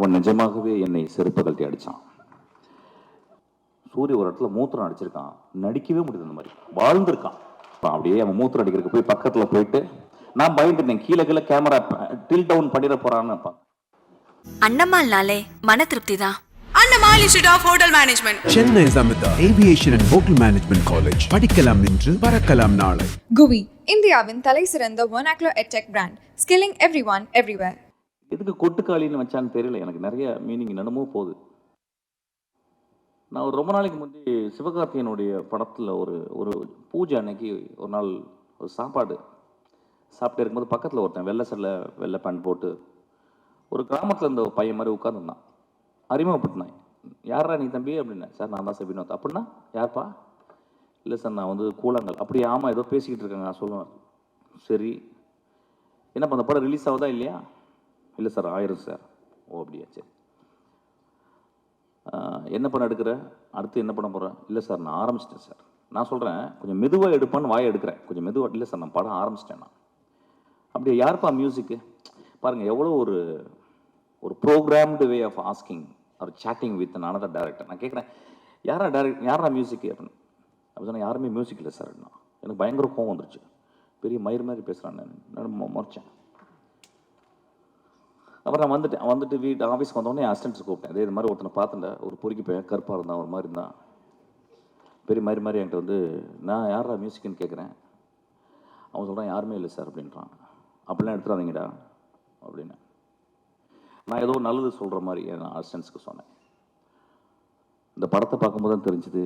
அவன் நிஜமாகவே என்னை செருப்பு கழட்டி அடித்தான். சூரிய ஒரு இடத்துல மூத்திரம் அடிச்சிருக்கான், நடிக்கவே முடியுது. அந்த மாதிரி வாழ்ந்திருக்கான். அப்படியே அவன் மூத்திரம் அடிக்கிறதுக்கு போய் பக்கத்தில் போயிட்டு நான் பயந்துட்டேன், கீழே கீழே கேமரா டில் டவுன் பண்ணிட போறான்னு. அண்ணமால்னாலே மன திருப்தி தான். Annamal Institute of Hotel Management, Chennai Zamita Aviation and Hotel Management College. படிக்கலாம் இன்று, பறக்கலாம் நாளை. GUI, இந்தியாவின் தலை சிறந்த vernacular edtech brand, skilling everyone everywhere. எதுக்கு கொட்டுக்காளின்னு வச்சான்னு தெரியல, எனக்கு நிறைய மீனிங் என்னமோ போகுது. நான் ரொம்ப நாளைக்கு முந்தி சிவகார்த்தியனுடைய படத்தில் ஒரு பூஜை அன்னைக்கு ஒரு நாள் ஒரு சாப்பாடு சாப்பிட்டு இருக்கும்போது பக்கத்தில் ஒருத்தன் வெள்ளை சல்ல வெள்ளை பேண்ட் போட்டு ஒரு கிராமத்தில் இருந்த ஒரு பையன் மாதிரி உட்காந்துருந்தான். அறிமுகப்பட்டினான். யாரா நீ தம்பி அப்படின்னா. சார் நான் தான் சார் வினோத். அப்படின்னா யார்ப்பா? இல்லை சார் நான் வந்து கூழாங்கல். அப்படி ஆமாம் ஏதோ பேசிக்கிட்டு இருக்காங்க. நான் சொல்லுவேன் சரி என்னப்பா அந்த படம் ரிலீஸ் ஆகுதா இல்லையா? இல்லை சார் ஆயிரும் சார். ஓ அப்படியா சரி. என்ன படம் எடுக்கிற? அடுத்து என்ன பண்ண போகிறேன்? இல்லை சார் நான் ஆரம்பிச்சிட்டேன் சார். நான் சொல்கிறேன் கொஞ்சம் மெதுவாக எடுப்பான்னு வாயை எடுக்கிறேன். கொஞ்சம் மெதுவாக. இல்லை சார் நான் படம் ஆரம்பிச்சிட்டேன் நான். அப்படியே யார்ப்பா மியூசிக்கு? பாருங்கள் எவ்வளோ ஒரு ப்ரோக்ராம்டு வே ஆஃப் ஆஸ்கிங் ஒரு சேட்டிங் வித் அனதர் டேரக்டர். நான் கேட்குறேன் யாரா மியூசிக்கு அப்படின்னு. அப்படி சொன்னால் யாருமே மியூசிக் இல்லை சார். எனக்கு பயங்கர கோவம் வந்துருச்சு. பெரிய மயிர் மாதிரி பேசுகிறான். நான் முறைச்சேன். அப்புறம் நான் வந்துட்டு வீட்டு ஆஃபீஸ்க்கு வந்தோடனே என் அசிஸ்டன்ட்ஸ் கூப்பிட்டேன். இதே இது மாதிரி ஒருத்தனை பார்த்துட்டேன். ஒரு பொறுக்கி பையன் கருப்பாக இருந்தான், ஒரு மாதிரி இருந்தான், பெரிய மயிர் மாதிரி. என்கிட்ட வந்து நான் யாரா மியூசிக்குன்னு கேட்குறேன். அவன் சொல்கிறான் யாருமே இல்லை சார் அப்படின்றான். அப்படிலாம் எடுத்துடாதீங்கடா அப்படின்னு நான் ஏதோ நல்லது சொல்கிற மாதிரி என் அசிஸ்டன்ட்ஸ்க்கு சொன்னேன். இந்த படத்தை பார்க்கும்போது தான் தெரிஞ்சுது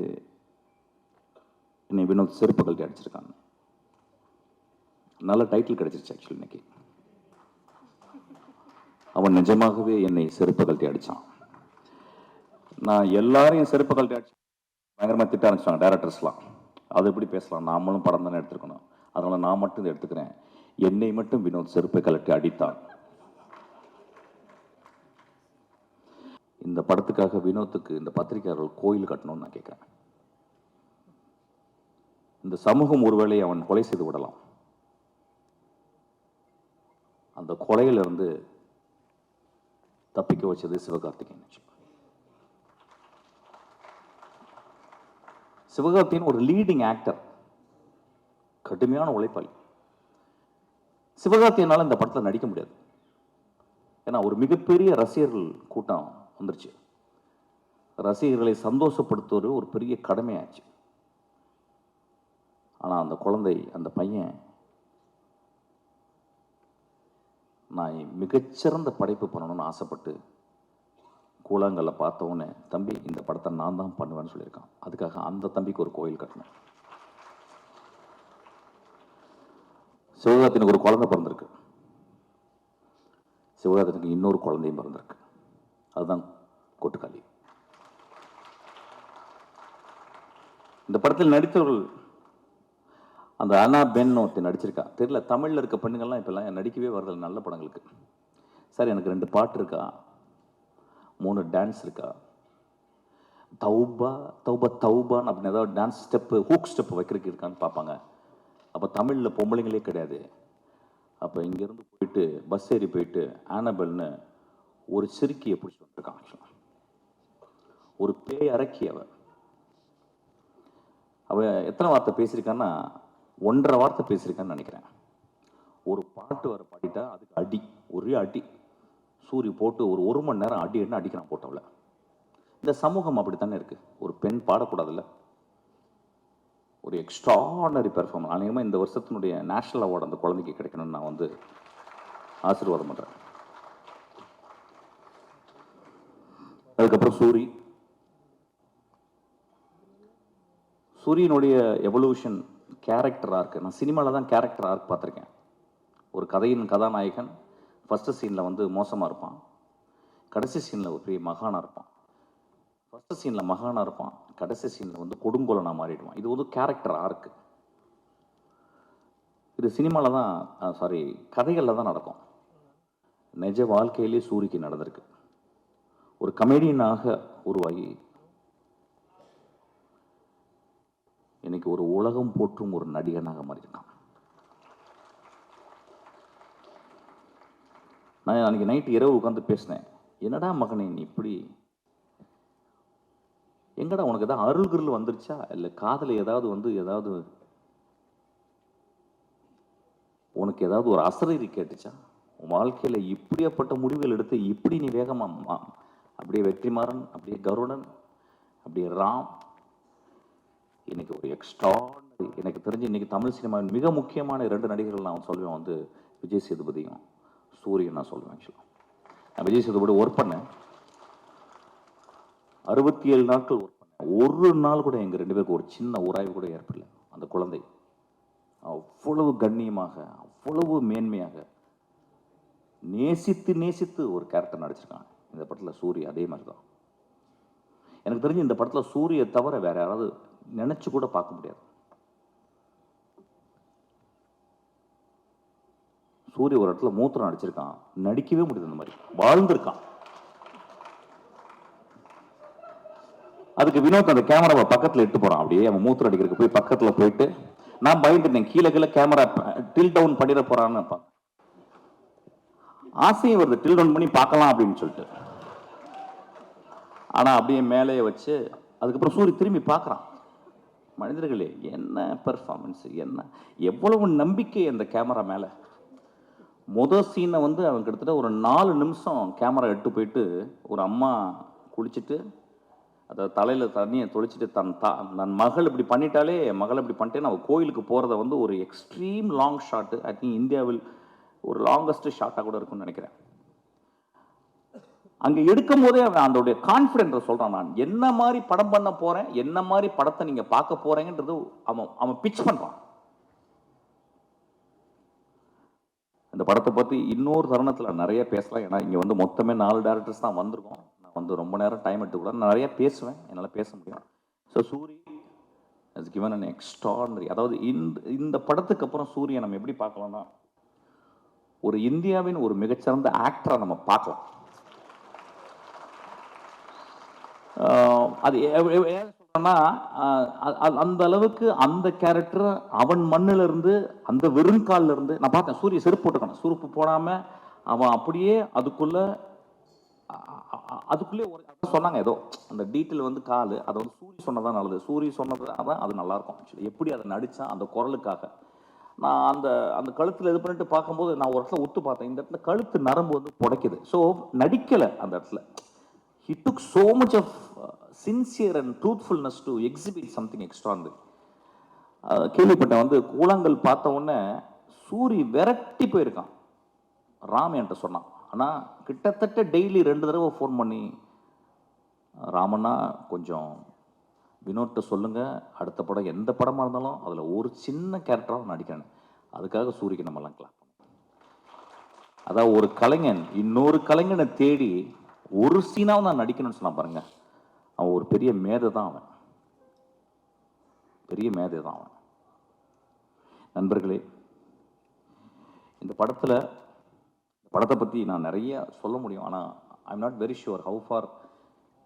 என்னை வினோத் செருப்பு கழட்டி அடிச்சிருக்காங்க. நல்ல டைட்டில் கிடச்சிருச்சு ஆக்சுவலி இன்னைக்கு. அவன் நிஜமாகவே என்னை செருப்பு கழட்டி அடித்தான். நான் எல்லாரையும் செருப்பு கழட்டி அடிச்சு பயங்கரமாக திட்ட ஆரம்பிச்சாங்க டேரக்டர்ஸ்லாம். அது எப்படி பேசலாம், நாமளும் படம் தானே எடுத்துருக்கணும், அதனால் நான் மட்டும் இதை எடுத்துக்கிறேன். என்னை மட்டும் வினோத் செருப்பை கழட்டி அடித்தான். இந்த படத்துக்காக வினோத்துக்கு இந்த பத்திரிகையாளர்கள் கோயில் கட்டணும்னு நான் கேட்குறேன். இந்த சமூகம் ஒருவேளை அவன் கொலை செய்து விடலாம். அந்த கொலையிலிருந்து தப்பிக்க வச்சது சிவகார்த்திகேயன். சிவகார்த்திகேயன் ஒரு லீடிங் ஆக்டர், கடுமையான உழைப்பாளி. சிவகார்த்திகேயனால இந்த படத்தில் நடிக்க முடியாது. ஏன்னா ஒரு மிகப்பெரிய ரசிகர்கள் கூட்டம் வந்துருச்சு. ரசிகர்களை சந்தோஷப்படுத்துவது ஒரு பெரிய கடமையாச்சு. ஆனால் அந்த குழந்தை, அந்த பையன், நான் மிகச்சிறந்த படைப்பு பண்ணணும்னு ஆசைப்பட்டு கூழாங்கல்ல பார்த்தவொன்னே தம்பி இந்த படத்தை நான் தான் பண்ணுவேன்னு சொல்லியிருக்கான். அதுக்காக அந்த தம்பிக்கு ஒரு கோயில் கட்டணும். சிவகார்த்திகனுக்கு ஒரு குழந்தை பிறந்திருக்கு. சிவகார்த்திகனுக்கு இன்னொரு குழந்தையும் பிறந்திருக்கு. அதுதான் கொட்டுக்காளி. இந்த படத்தில் நடித்தவர்கள் அந்த அனா பென் ஒருத்தர் நடிச்சிருக்கா. தெரியல, தமிழில் இருக்க பெண்ணுங்கள்லாம் இப்போல்லாம் நடிக்கவே வரதில்லை நல்ல படங்களுக்கு. சார் எனக்கு 2 பாட்டு இருக்கா, 3 டான்ஸ் இருக்கா, தௌபா தௌபா தௌபான்னு அப்படின்னு ஏதாவது டான்ஸ் ஸ்டெப்பு ஹூக் ஸ்டெப்பு வைக்கிறதுக்கு இருக்கான்னு பார்ப்பாங்க. அப்போ தமிழில் பொம்பளைங்களே கிடையாது. அப்போ இங்கேருந்து போயிட்டு பஸ் ஏறி போயிட்டு ஆனபெல்னு ஒரு சிறுக்கியை பிடிச்சி வந்துருக்கான். ஆக்சுவலாக ஒரு பேய் அரக்கி. அவன் எத்தனை வார்த்தை பேசியிருக்கான்னா 1.5 வார்த்தை பேசியிருக்கான்னு நினைக்கிறேன். ஒரு பாட்டு வர பாடிட்டா அதுக்கு அடி, ஒரே அடி சூரி போட்டு ஒரு மணி நேரம் அடி என்ன அடிக்கிறான் போட்டவள. இந்த சமூகம் அப்படித்தானே இருக்கு. ஒரு பெண் பாடக்கூடாதுல்ல. ஒரு எக்ஸ்ட்ராடனரி பெர்ஃபார்மன்ஸ். அநேகமாக இந்த வருஷத்தினுடைய நேஷனல் அவார்டு அந்த குழந்தைக்கு கிடைக்கணும்னு நான் வந்து ஆசீர்வாதம் பண்ணுறேன். அதுக்கப்புறம் சூரியனுடைய எவல்யூஷன் கேரக்டர் ஆர்க். நான் சினிமாவில் தான் கேரக்டர் ஆர்க் பார்த்துருக்கேன். ஒரு கதையின் கதாநாயகன் ஃபஸ்ட்டு சீனில் வந்து மோசமாக இருப்பான், கடைசி சீனில் ஒரு பெரிய மகானாக இருப்பான். ஃபஸ்ட்டு சீனில் மகானாக இருப்பான், கடைசி சீனில் வந்து கொடுங்கோலனாக மாறிடுவான். இது ஒரு கேரக்டர் ஆர்க்கு. இது சினிமாவில் தான் கதைகளில் தான் நடக்கும். நிஜ வாழ்க்கையிலே சூரிக்கு நடந்திருக்கு. ஒரு கமெடியனாக உருவாகி இன்னைக்கு ஒரு உலகம் போற்றும் ஒரு நடிகனாக மாறியிருக்கான். நான் அன்றைக்கி நைட்டு இரவு உட்காந்து பேசினேன். என்னடா மகனே நீ இப்படி, எங்கடா உனக்கு ஏதாவது அருள்கிருள் வந்துருச்சா, இல்லை காதல ஏதாவது உனக்கு ஏதாவது ஒரு அசரீரி கேட்டுச்சா, உன் வாழ்க்கையில இப்படியாப்பட்ட முடிவுகள் எடுத்து இப்படி நீ வேகமா அப்படியே வெற்றிமாறன், அப்படியே கருடன், அப்படியே ராம், இன்னைக்கு ஒரு எக்ஸ்ட்ராடனரி, எனக்கு தெரிஞ்சு இன்னைக்கு தமிழ் சினிமாவின் மிக முக்கியமான 2 நடிகர்கள் நான் சொல்லுவேன் வந்து விஜய் சேதுபதியும் சூரியன் நான் சொல்லுவேன். ஆக்சுவலாக நான் விஜய் சேதுபதி ஒர்க் பண்ணேன், 67 நாட்கள் ஒர்க் பண்ணேன். ஒரு நாள் கூட எங்கள் 2 பேருக்கு ஒரு சின்ன உராய்வு கூட ஏற்படல. அந்த குழந்தை அவ்வளவு கண்ணியமாக, அவ்வளவு மேன்மையாக நேசித்து ஒரு கேரக்டர் நடிச்சிருக்காங்க. இந்த படத்தில் சூரிய அதே மாதிரி தான். எனக்கு தெரிஞ்சு இந்த படத்தில் சூரிய தவிர வேற யாராவது நினைச்சு கூட பார்க்க முடியாது. சூரிய ஒரு இடத்துல மூத்திரம் அடிச்சிருக்கான், நடிக்கவே முடியாது, அந்த மாதிரி வாழ்ந்திருக்கான். அதுக்கு வினோத் அந்த கேமராவை பக்கத்தில் எட்டு போறான், அப்படியே அவன் மூத்திரம் அடிக்கிறதுக்கு போய் பக்கத்தில் போயிட்டு நான் பயந்துட்டேன், கீழே கேமரா டில் டவுன் பண்ணிட போறான்னு ஆசையும் வருது, டில் டவுன் பண்ணி பார்க்கலாம் அப்படின்னு சொல்லிட்டு. ஆனா அப்படியே மேலேயே வச்சு அதுக்கப்புறம் சூரிய திரும்பி பார்க்குறான். மனிதர்களே என்ன பெர்ஃபார்மன்ஸ், என்ன எவ்வளவு நம்பிக்கை அந்த கேமரா மேலே. முதல் சீனை வந்து அவன் கிட்டத்தட்ட ஒரு 4 நிமிஷம் கேமரா எட்டு போயிட்டு ஒரு அம்மா குளிச்சுட்டு அதை தலையில் தண்ணியை தொளிச்சுட்டு தன் மகள் இப்படி பண்ணிட்டாலே, மகள் இப்படி பண்ணிட்டேன்னு அவள் கோயிலுக்கு போகிறத வந்து ஒரு extreme long shot, I think இந்தியாவில் ஒரு லாங்கஸ்ட் ஷாட்டாக கூட இருக்கும்னு நினைக்கிறேன். அங்கே எடுக்கும் போதே அவன் அதோடைய கான்ஃபிடென்ட் சொல்கிறான், நான் என்ன மாதிரி படம் பண்ண போகிறேன், என்ன மாதிரி படத்தை நீங்கள் பார்க்க போகிறேங்கன்றது அவன் பிச் பண்ணுறான். இந்த படத்தை பற்றி இன்னொரு தருணத்தில் நிறைய பேசலாம், ஏன்னா இங்கே வந்து மொத்தமே 4 டேரக்டர்ஸ் தான் வந்திருக்கோம். நான் வந்து ரொம்ப நேரம் டைம் எடுத்துக்கூட நிறைய பேசுவேன், என்னால் பேச முடியும். So Soori has given an extraordinary, அதாவது இந்த படத்துக்கு அப்புறம் சூரியை நம்ம எப்படி பார்க்கலாம்னா, ஒரு இந்தியாவின் ஒரு மிகச்சிறந்த ஆக்டரை நம்ம பார்க்கலாம். அது சொல்றேன்னா, அந்த அளவுக்கு அந்த கேரக்டர் அவன் மண்ணில இருந்து, அந்த வெறுங்கால்ல இருந்து நான் பார்த்தேன். சூரிய செருப்பு போட்டுக்கணும், செருப்பு போடாம அவன் அப்படியே அதுக்குள்ளே ஒரு சொன்னாங்க, ஏதோ அந்த டீட்டெயில் வந்து கால், அதை வந்து சூரிய சொன்னதான் நல்லது, சூரிய சொன்னது அதான் அது நல்லா இருக்கும். ஆக்சுவலி எப்படி அதை நடிச்சா அந்த குரலுக்காக நான் அந்த கழுத்தில் இது பண்ணிட்டு பார்க்கும்போது நான் ஒரு இடத்துல ஒத்து பார்த்தேன், இந்த இடத்துல கழுத்து நரம்பு வந்து புடைக்குது. ஸோ நடிக்கலை அந்த இடத்துல. He took so much of sincere and truthfulness to exhibit something extraordinary. கேள்விப்பட்டேன் வந்து கூழாங்கல் பார்த்த உடனே சூரி விரட்டி போயிருக்கான். ராம் என்கிட்ட சொன்னான், ஆனால் கிட்டத்தட்ட டெய்லி 2 தடவை ஃபோன் பண்ணி, ராமண்ணா கொஞ்சம் வினோட்ட சொல்லுங்க, அடுத்த படம் எந்த படமாக இருந்தாலும் அதில் ஒரு சின்ன கேரக்டராக நடிக்கிறேன், அதுக்காக சூரிக்கு நம்மலாம் கிளாப் பண்ணோம். அதாவது ஒரு கலைஞன் இன்னொரு கலைஞனை தேடி ஒரு சீனாவும் நான் நடிக்கணும்னு சொன்னா பாருங்க, அவன் ஒரு பெரிய மேதை தான், அவன் பெரிய மேதை தான் அவன். நண்பர்களே, இந்த படத்தை பற்றி நான் நிறைய சொல்ல முடியும், ஆனால் I am not very sure how far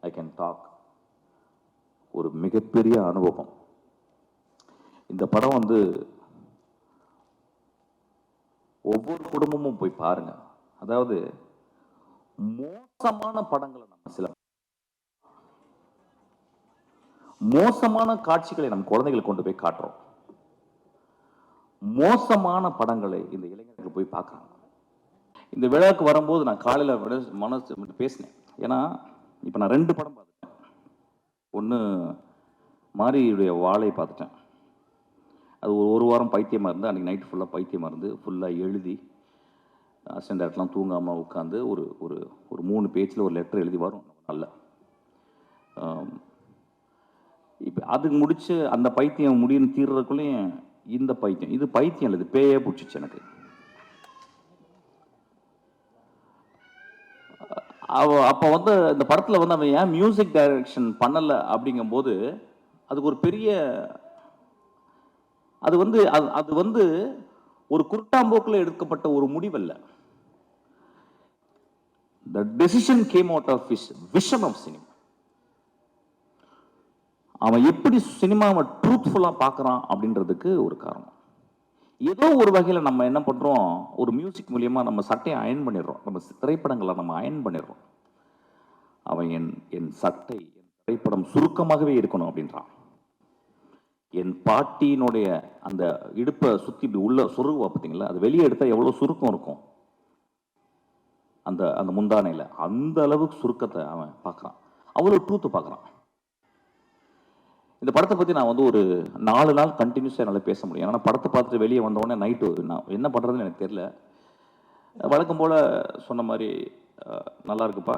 I can talk. ஒரு மிகப்பெரிய அனுபவம். இந்த படம் வந்து ஒவ்வொரு குடும்பமும் போய் பாருங்க. அதாவது மோசமான படங்களை நம்ம மோசமான காட்சிகளை நம் குழந்தைகள் கொண்டு போய் காட்டுறோம். மோசமான படங்களை இந்த இளைஞர்கள் போய் பார்க்கறாங்க. இந்த விழாவுக்கு வரும்போது நான் காலையில் மனசு பேசினேன். ஏன்னா இப்போ நான் 2 படம் பார்த்துட்டேன். ஒன்று மாரியுடைய வாழை பார்த்துட்டேன். அது ஒரு வாரம் பைத்தியமாக இருந்து, அன்றைக்கி நைட்டு ஃபுல்லாக பைத்தியமாக இருந்து ஃபுல்லாக எழுதி அசிஸ்டன்ட் டேரக்டர்லாம் தூங்காமல் உட்காந்து ஒரு 3 பேஜில் ஒரு லெட்டர் எழுதி வரும் நல்ல. இப்போ அதுக்கு முடிச்சு அந்த பைத்தியம் முடியும்னு தீர்றதுக்குள்ளேயும் இந்த பைத்தியம், இது பைத்தியம் இல்லை, இது பேயே பிடிச்சிச்சு எனக்கு. அப்போ வந்து இந்த படத்தில் வந்து அவன் ஏன் மியூசிக் டைரக்ஷன் பண்ணலை அப்படிங்கும்போது அதுக்கு ஒரு பெரிய அது வந்து ஒரு குருட்டாம்போக்கில் எடுக்கப்பட்ட ஒரு முடிவல்ல. The decision came out of his vision of cinema. அவன் எப்படி சினிமாவை ட்ரூத்ஃபுல்லாக பார்க்குறான் அப்படின்றதுக்கு ஒரு காரணம். ஏதோ ஒரு வகையில் நம்ம என்ன பண்ணுறோம், ஒரு மியூசிக் மூலியமாக நம்ம சட்டையை அயன் பண்ணிடுறோம், நம்ம திரைப்படங்களை நம்ம அயன் பண்ணிடுறோம். அவன் என் சட்டை என் திரைப்படம் சுருக்கமாகவே இருக்கணும் அப்படின்றான். என் பாட்டியினுடைய அந்த இடுப்பை சுற்றி இப்படி உள்ள சொருகுவா பார்த்தீங்களா, அது வெளியே எடுத்தால் எவ்வளோ சுருக்கம் இருக்கும் அந்த அந்த முந்தானையில், அந்த அளவுக்கு சுருக்கத்தை அவன் பார்க்குறான். அவ்வளோ ட்ரூத்து பார்க்குறான். இந்த படத்தை பற்றி நான் வந்து ஒரு 4 நாள் கண்டினியூஸாக என்னால் பேச முடியும். ஏன்னா படத்தை பார்த்துட்டு வெளியே வந்தோடனே நைட்டு நான் என்ன பண்ணுறதுன்னு எனக்கு தெரியல. வழக்கம் போல் சொன்ன மாதிரி நல்லா இருக்குப்பா,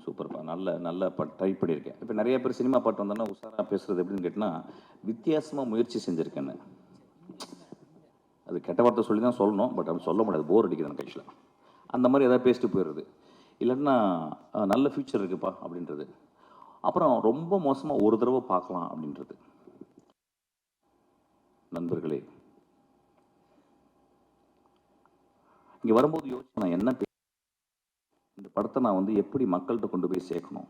சூப்பர்ப்பா, நல்ல ட்ரை பண்ணியிருக்கேன். இப்போ நிறைய பேர் சினிமா பாட்டு வந்தோன்னா உஷாராக பேசுகிறது எப்படின்னு கேட்டால் வித்தியாசமாக முயற்சி செஞ்சுருக்கேன்னு. அது கெட்ட வார்த்தை சொல்லி தான் சொல்லணும், பட் அப்படி சொல்ல முடியாது, போர் அடிக்குது எனக்கு ஆக்சுவலாக. அந்த மாதிரி எதாவது பேசிட்டு போயிடுறது, இல்லைன்னா நல்ல ஃபியூச்சர் இருக்குப்பா அப்படின்றது, அப்புறம் ரொம்ப மோசமாக ஒரு தடவை பார்க்கலாம் அப்படின்றது. நண்பர்களே, இங்கே வரும்போது யோசிச்சு நான் என்ன இந்த படத்தை நான் வந்து எப்படி மக்கள்கிட்ட கொண்டு போய் சேர்க்கணும்.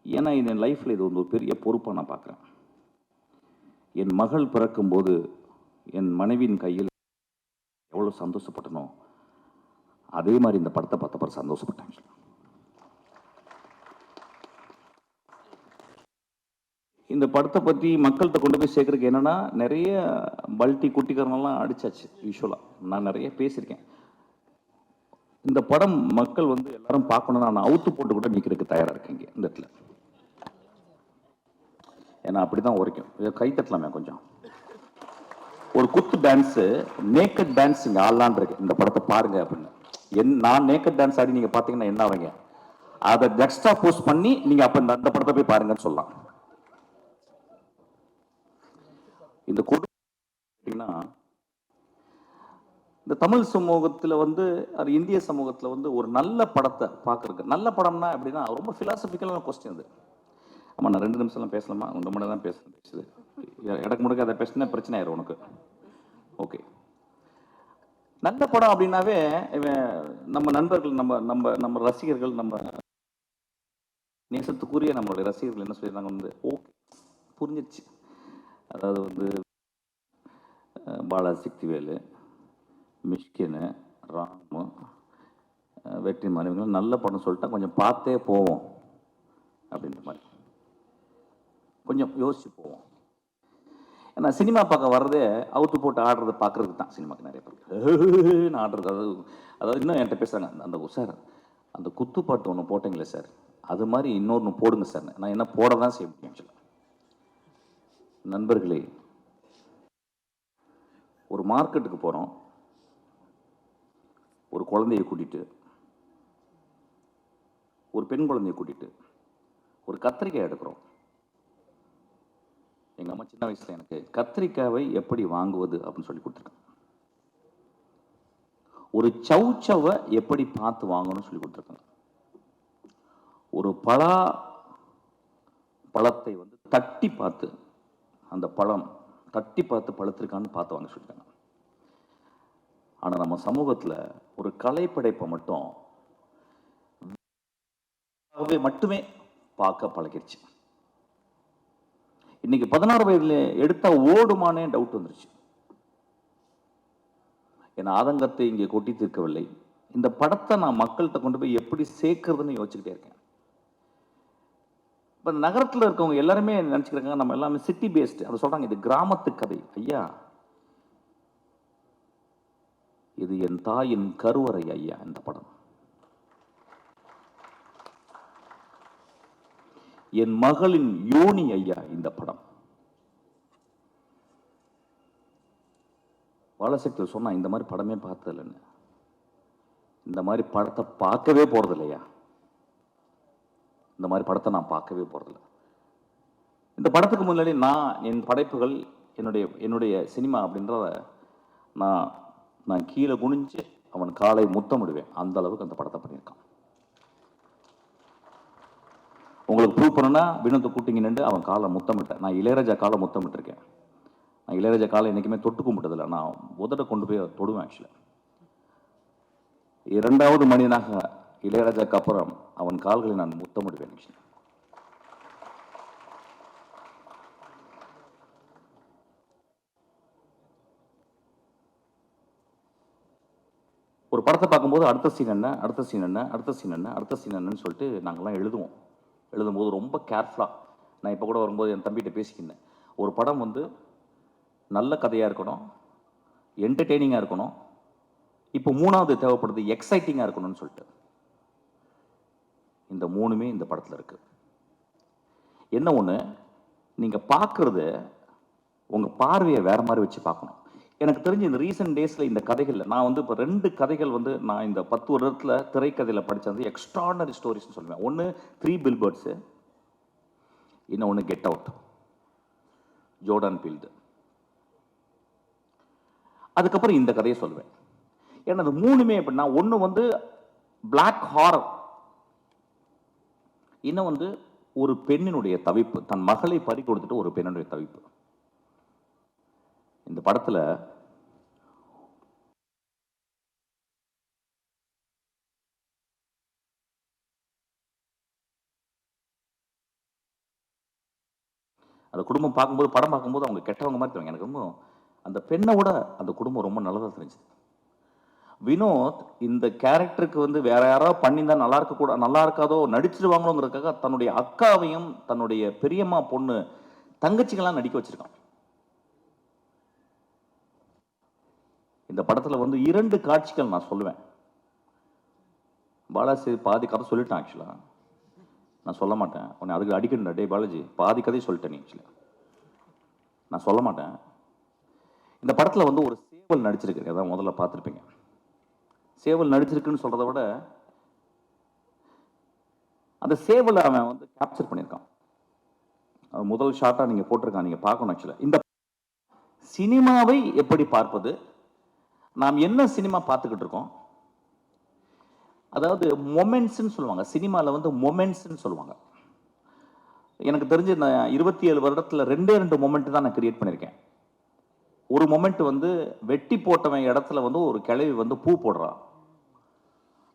ஏன்னா என் லைஃப்பில் இது ஒரு பெரிய பொறுப்பாக நான் பார்க்குறேன். என் மகள் பிறக்கும்போது என் மனைவியின் கையில் எவ்வளோ சந்தோஷப்பட்டனோ அதே மாதிரி இந்த படத்தை பார்த்தப்ப சந்தோஷப்பட்டேன். இந்த படத்தை பற்றி மக்கள்கிட்ட கொண்டு போய் சேர்க்கறதுக்கு என்னென்னா, நிறைய பல்ட்டி குட்டிக்காரனெல்லாம் அடிச்சாச்சு. யூஸ்வலாக நான் நிறைய பேசியிருக்கேன். இந்த படம் மக்கள் வந்து எல்லாரும் பார்க்கணும்னா நான் அவுத்து போட்டு கூட நிற்கிறதுக்கு தயாராக இருக்கேன் இங்கே இந்த இடத்துல. ஏன்னா அப்படி தான் உரைக்கும். கை தட்டலாமே கொஞ்சம். ஒரு குத்து டான்ஸு, நேக்கட் டான்ஸ் இங்கே ஆடலான் இருக்கு. இந்த படத்தை பாருங்க அப்படின்னு. நான் நேக்கட் டான்ஸ் ஆடி நீங்கள் பார்த்தீங்கன்னா என்ன ஆவீங்க, அதை எக்ஸ்ட்ரா போஸ்ட் பண்ணி நீங்கள் அப்போ இந்த படத்தை போய் பாருங்கன்னு சொல்லலாம். இந்த கொடுத்தீங்கன்னா இந்த தமிழ் சமூகத்தில் வந்து அது இந்திய சமூகத்தில் வந்து ஒரு நல்ல படத்தை பார்க்குறதுக்கு, நல்ல படம்னா எப்படின்னா ரொம்ப ஃபிலாசபிக்கலான கொஸ்டின் அது. ஆமாம், நான் 2 நிமிஷம்லாம் பேசலாமா? 1 மணி தான் பேசுது. இடக்கு முடக்க அதை பேசினா பிரச்சனை ஆயிரும் உனக்கு. ஓகே, நல்ல படம் அப்படின்னாவே நம்ம நண்பர்கள், நம்ம ரசிகர்கள், நம்ம நேசத்துக்குரிய நம்மளுடைய ரசிகர்கள் என்ன சொல்லிடுறாங்க வந்து, ஓகே புரிஞ்சிருச்சு. அதாவது வந்து பாலாசக்திவேலு, மிஷ்கின், ராமு, வெற்றிமாறன் இவங்க நல்ல படம் சொல்லிட்டா கொஞ்சம் பார்த்தே போவோம் அப்படின்ற மாதிரி கொஞ்சம் யோசிச்சு போவோம். ஏன்னா சினிமா பார்க்க வர்றதே அவுத்து போட்டு ஆடுறதை பார்க்கறதுக்கு தான். சினிமாவுக்கு நிறைய பேர் ஆடுறது, அதாவது இன்னும் என்கிட்ட பேசுகிறாங்க, அந்த சார் அந்த குத்துப்பாட்டு ஒன்று போட்டிங்களே சார், அது மாதிரி இன்னொன்று போடுங்க சார். நான் என்ன போட தான் செய்ய முடியும் ஆக்சுவலாக. நண்பர்களே, ஒரு மார்க்கெட்டுக்கு போகிறோம், ஒரு குழந்தையை கூட்டிகிட்டு, ஒரு பெண் குழந்தையை கூட்டிகிட்டு ஒரு கத்திரிக்காய் எடுக்கிறோம். எங்கள் அம்மா சின்ன வயசில் எனக்கு கத்திரிக்காவை எப்படி வாங்குவது அப்படின்னு சொல்லி கொடுத்துருக்காங்க. ஒரு சவுச்சவை எப்படி பார்த்து வாங்கணும்னு சொல்லி கொடுத்துருக்காங்க. ஒரு பழத்தை வந்து தட்டி பார்த்து, அந்த பழம் தட்டி பார்த்து பழுத்திருக்கான்னு பார்த்து வாங்க சொல்லிட்டாங்க. ஆனால் நம்ம சமூகத்தில் ஒரு கலைப்படைப்பை மட்டுமே பார்க்க பழகிடுச்சு. இன்னைக்கு 16 வயதுல எடுத்தா ஓடுமானே டவுட் வந்துருச்சு. என் ஆதங்கத்தை இங்கே கொட்டி தீர்க்கவில்லை. இந்த படத்தை நான் மக்கள்கிட்ட கொண்டு போய் எப்படி சேர்க்கறதுன்னு யோசிச்சுக்கிட்டே இருக்கேன். இப்போ நகரத்தில் இருக்கவங்க எல்லாருமே நினச்சிக்கிறாங்க நம்ம எல்லாமே சிட்டி பேஸ்டு. அதை சொல்கிறாங்க இது கிராமத்து கதை. ஐயா, இது என் தாயின் கருவறை ஐயா. இந்த படம் என் மகளின் யோனி ஐயா. இந்த படம் பாலசக்தி சொன்னா இந்த மாதிரி படமே பார்த்ததில்லைன்னு. இந்த மாதிரி படத்தை பார்க்கவே போறது இல்லையா. இந்த மாதிரி படத்தை நான் பார்க்கவே போறதில்லை. இந்த படத்துக்கு முன்னாடி நான் என் படைப்புகள், என்னுடைய சினிமா அப்படின்றத நான் கீழே குனிஞ்சு அவன் காலை முத்தமிடுவேன். அந்த அளவுக்கு அந்த படத்தை பண்ணியிருக்கான். உங்களுக்கு ப்ரூவ் பண்ணனா வினோத்தை கூட்டிங்க நின்று அவன் காலை முத்தமிட்டேன். நான் இளையராஜா காலை முத்தமிட்டிருக்கேன். நான் இளையராஜா காலை என்றைக்குமே தொட்டு கும்பிட்டதில்லை. நான் உதட்ட கொண்டு போய் தொடுவேன். ஆக்சுவலாக 2வது மனிதனாக இளையராஜாக்கு அப்புறம் அவன் கால்களை நான் முத்தமிடுவேன். ஆக்சுவலாக ஒரு படத்தை பார்க்கும்போது அடுத்த சீன் என்ன, அடுத்த சீன் என்ன, அடுத்த சீன் என்ன, அடுத்த சீன் என்னன்னு சொல்லிட்டு நாங்கள்லாம் எழுதுவோம். எழுதும்போது ரொம்ப கேர்ஃபுல்லாக, நான் இப்போ கூட வரும்போது என் தம்பிகிட்ட பேசிக்கினேன், ஒரு படம் வந்து நல்ல கதையாக இருக்கணும், என்டர்டெய்னிங்காக இருக்கணும், இப்போ மூணாவது தேவைப்படுது எக்ஸைட்டிங்காக இருக்கணும்னு சொல்லிட்டு. இந்த மூணுமே இந்த படத்தில் இருக்குது. என்ன ஒன்று, நீங்கள் பார்க்குறது உங்கள் பார்வையை வேறு மாதிரி வச்சு பார்க்கணும். எனக்கு தெரிஞ்சு இந்த ரீசெண்ட் டேஸில் இந்த கதைகளில் நான் வந்து இப்போ 2 கதைகள் வந்து நான் இந்த 10 வருடத்தில் திரைக்கதையில் படித்தது எக்ஸ்ட்ரானரி ஸ்டோரிஸ்னு சொல்லுவேன். ஒன்று 3 பில்பர்ட்ஸு, இன்னொன்று கெட் அவுட், ஜோர்டன் பீல்டு. அதுக்கப்புறம் இந்த கதையை சொல்லுவேன். ஏன்னா அது மூணுமே எப்படின்னா, ஒன்று வந்து பிளாக் ஹாரர், இன்னும் வந்து ஒரு பெண்ணினுடைய தவிப்பு, தன் மகளை பறி கொடுத்துட்டு ஒரு பெண்ணுடைய தவிப்பு. இந்த படத்தில் அந்த குடும்பம் பார்க்கும்போது, படம் பார்க்கும்போது அவங்க கெட்டவங்க மாதிரி தெரியும். எனக்கு ரொம்ப அந்த பெண்ணை விட அந்த குடும்பம் ரொம்ப நல்லதாக தெரிஞ்சுது. வினோத் இந்த கேரக்டருக்கு வந்து வேற யாராவது பண்ணியிருந்தா நல்லா இருக்காதோ, நடிச்சிருவாங்களோங்கிறதுக்காக தன்னுடைய அக்காவையும் தன்னுடைய பெரியம்மா பொண்ணு தங்கச்சிகளாம் நடிக்க வச்சிருக்கான். இந்த படத்தில் வந்து 2 காட்சிகள் நான் சொல்லுவேன். பாலாஜி பாதி கதை சொல்லிட்டேன். ஆக்சுவலாக நான் சொல்ல மாட்டேன், உன்னை அதுக்கு அடிக்கணும். டே பாலாஜி, பாதி கதையை சொல்லிட்டேன். ஆக்சுவலாக நான் சொல்ல மாட்டேன். இந்த படத்தில் வந்து ஒரு சேவல் நடிச்சிருக்கு, அதான் முதல்ல பார்த்துருப்பீங்க. சேவல் நடிச்சிருக்குன்னு சொல்கிறத விட அந்த சேவலை அவன் வந்து கேப்சர் பண்ணியிருக்கான். முதல் ஷாட்டாக நீங்கள் போட்டிருக்கான், நீங்கள் பார்க்கணும். ஆக்சுவலாக இந்த சினிமாவை எப்படி பார்ப்பது, நாம் என்ன சினிமா பார்த்துக்கிட்டு இருக்கோம், அதாவது மொமெண்ட்ஸ்ன்னு சொல்லுவாங்க. சினிமாவில் வந்து மொமெண்ட்ஸ்ன்னு சொல்லுவாங்க. எனக்கு தெரிஞ்சு இந்த 27 வருடத்தில் 2 மொமெண்ட் தான் நான் கிரியேட் பண்ணியிருக்கேன். ஒரு மொமெண்ட் வந்து வெட்டி போட்டவன் இடத்துல வந்து ஒரு கிழவி வந்து பூ போடுறான்.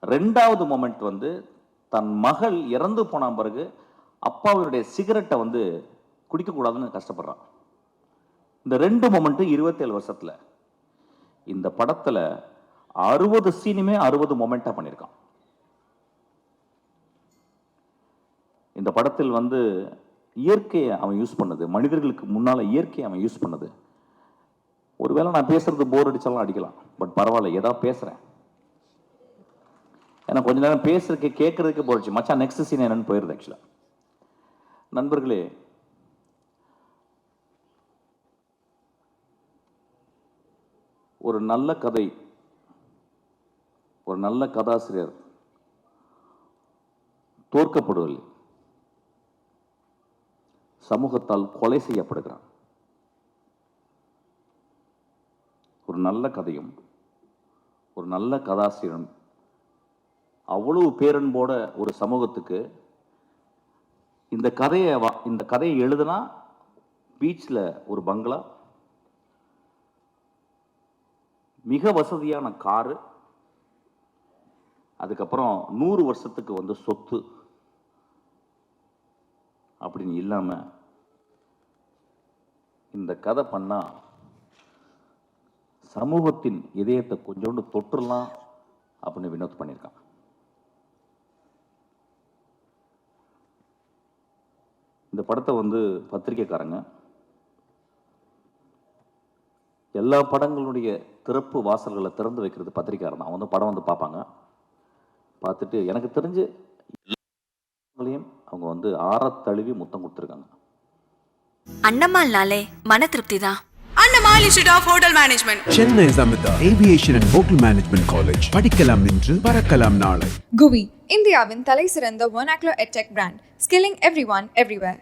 2வது மொமெண்ட் வந்து தன் மகள் இறந்து போன பிறகு அப்பாவுடைய சிகரெட்டை வந்து குடிக்கக்கூடாதுன்னு கஷ்டப்படுறான். இந்த 2 மொமெண்ட் 27 வருஷத்தில் இந்த படத்தில் 60 சீனுமே 60 மொமெண்ட்டாக பண்ணியிருக்கான். இந்த படத்தில் வந்து இயற்கையை அவன் யூஸ் பண்ணது, மனிதர்களுக்கு முன்னால் இயற்கையை அவன் யூஸ் பண்ணது. ஒருவேளை நான் பேசுறது போர் அடிச்சாலும் அடிக்கலாம், பட் பரவாயில்ல, ஏதாவது பேசுகிறேன். ஏன்னா கொஞ்ச நேரம் பேசுறதுக்கு கேட்கறதுக்கு போயிடுச்சு. மச்சான் நெக்ஸ்ட் சீன் என்னன்னு போயிருது. ஆக்சுவலாக நண்பர்களே, ஒரு நல்ல கதை, ஒரு நல்ல கதாசிரியர் தோற்கப்படுவதில்லை, சமூகத்தால் கொலை செய்யப்படுகிறான். ஒரு நல்ல கதையும் ஒரு நல்ல கதாசிரியரும் அவ்வளவு பேரன்போட ஒரு சமூகத்துக்கு இந்த கதையை எழுதுனா, பீச்சில் ஒரு பங்களா, மிக வசதியான காரு, அதுக்கப்புறம் 100 வருஷத்துக்கு வந்து சொத்து அப்படின்னு இல்லாமல் இந்த கதை பண்ணா சமூகத்தின் இதயத்தை கொஞ்சோண்டு தொற்றுலாம் அப்படின்னு வினோத் பண்ணியிருக்கான். இந்த படத்தை வந்து பத்திரிக்கைக்காரங்க எல்லா படங்களுடைய திறப்பு வாசல்களை திறந்து வைக்கிறது பத்திரிக்கையாளர் தான். வந்து படம் வந்து பார்ப்பாங்க, பார்த்துட்டு எனக்கு தெரிஞ்சு எல்லாங்களையும் அவங்க வந்து ஆறத்தழுவி முத்தம் கொடுத்துருக்காங்க. அண்ணம்மாள்னாலே மன திருப்தி தான். Annamal Institute of Hotel Management. Chennai Samitha aviation and hotel management college. படிக்கலாம் இன்று, பறக்கலாம் நாளை. GUI, இந்தியாவின் தலைசிறந்த vernacular edtech brand, skilling everyone everywhere.